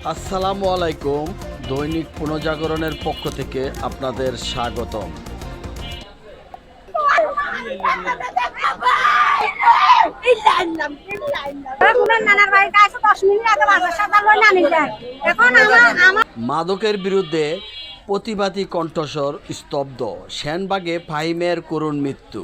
আসসালামু আলাইকুম। দৈনিক পুনর্জাগরণের পক্ষ থেকে আপনাদের স্বাগতম। মাদকের বিরুদ্ধে প্রতিবাদী কণ্ঠস্বর স্তব্ধ, সেনবাগে ফাহিমের করুণ মৃত্যু।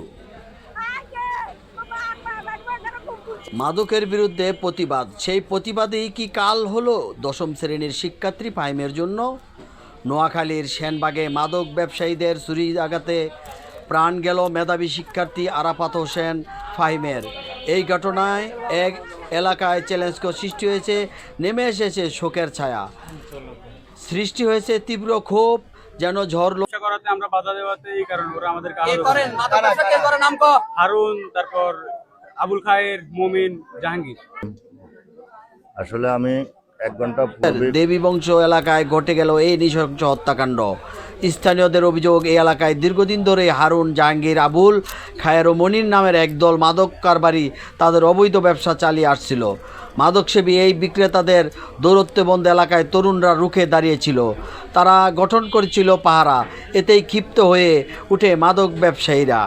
মাদকের বিরুদ্ধে প্রতিবাদ, সেই প্রতিবাদেই কি কাল হলো দশম শ্রেণীর শিক্ষার্থী ফাহিমের জন্য? নোয়াখালীর সেনবাগে মাদক ব্যবসায়ীদের ছুরিকাঘাতে প্রাণ গেল মেধাবী শিক্ষার্থী আরাফাত হোসেন ফাহিমের। এই ঘটনায় এক এলাকায় চ্যালেঞ্জ সৃষ্টি হয়েছে, নেমে এসেছে শোকের ছায়া, সৃষ্টি হয়েছে তীব্র ক্ষোভ, যেন ঝড় করাতে আমরা বাধা দেওয়াতে এই কারণে ওরা আমাদের হারুন, তারপর আবুল খায়ের, মুমিন, জাহাঙ্গীর। আসলে আমি 1 ঘন্টা দেবী বংশ এলাকায় ঘটে গেল এই নৃশংস হত্যাকাণ্ড। স্থানীয়দের অভিযোগ, এই এলাকায় দীর্ঘদিন ধরে হারুন, জাহাঙ্গীর, আবুল খায়ের ও মনির নামের একদল মাদক কারবারি তাদের অবৈধ ব্যবসা চালিয়ে আসছিল। মাদকসেবী এই বিক্রেতাদের দৌরত্বে বন্ধ এলাকায় তরুণরা রুখে দাঁড়িয়েছিল, তারা গঠন করেছিল পাহারা। এতেই ক্ষিপ্ত হয়ে উঠে মাদক ব্যবসায়ীরা।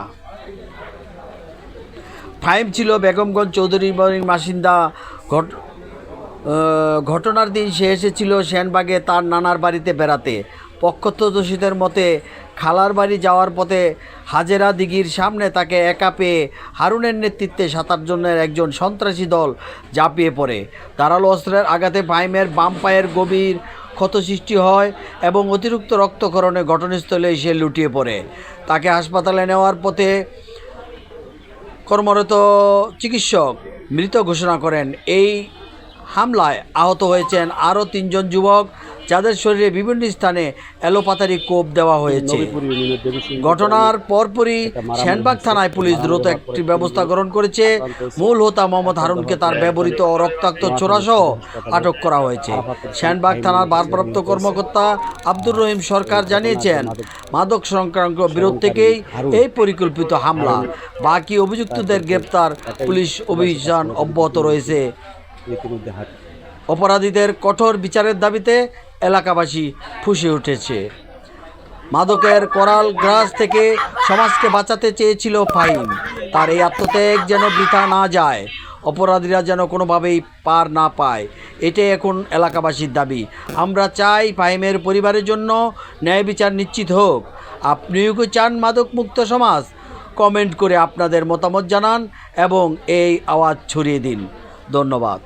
ফাহিম ছিল বেগমগঞ্জ চৌধুরী বাড়ির বাসিন্দা। ঘটনার দিন সে এসেছিল সেনবাগে তার নানার বাড়িতে বেড়াতে। প্রত্যক্ষদর্শীদের মতে খালার বাড়ি যাওয়ার পথে হাজেরা দিঘির সামনে তাকে একা পেয়ে হারুনের নেতৃত্বে 7 জনের একজন সন্ত্রাসী দল ঝাঁপিয়ে পড়ে। ধারালো অস্ত্রের আঘাতে ফাহিমের বাম পায়ের গভীর ক্ষত সৃষ্টি হয় এবং অতিরিক্ত রক্তক্ষরণে ঘটনাস্থলে সে লুটিয়ে পড়ে। তাকে হাসপাতালে নেওয়ার পথে কর্মরত চিকিৎসক মৃত ঘোষণা করেন। এই হামলায় আহত হয়েছেন আরও 3 জন যুবক, যাদের শরীরে বিভিন্ন স্থানে এলোপাতারি কোপ দেওয়া হয়েছে। ঘটনার পরপরই সেনবাগ থানায় পুলিশ দ্রুত একটি ব্যবস্থা গ্রহণ করেছে। মূল হোতা মোহাম্মদ হারুনকে তার ব্যবহৃত রক্তাক্ত ছোরাসহ আটক করা হয়েছে। সেনবাগ থানার ভারপ্রাপ্ত কর্মকর্তা আব্দুর রহিম সরকার জানিয়েছেন, মাদক সংক্রান্ত বিরোধ থেকেই এই পরিকল্পিত হামলা। বাকি অভিযুক্তদের গ্রেপ্তার পুলিশ অভিযান অব্যাহত রয়েছে। অপরাধীদের কঠোর বিচারের দাবিতে এলাকাবাসী ফুঁসে উঠেছে। মাদকের করাল গ্রাস থেকে সমাজকে বাঁচাতে চেয়েছিল ফাহিম। তার এই আত্মত্যাগ যেন বৃথা না যায়, অপরাধীরা যেন কোনোভাবেই পার না পায়, এটাই এখন এলাকাবাসীর দাবি। আমরা চাই ফাহিমের পরিবারের জন্য ন্যায় বিচার নিশ্চিত হোক। আপনিও কি চান মাদক মুক্ত সমাজ? কমেন্ট করে আপনাদের মতামত জানান এবং এই আওয়াজ ছড়িয়ে দিন। ধন্যবাদ।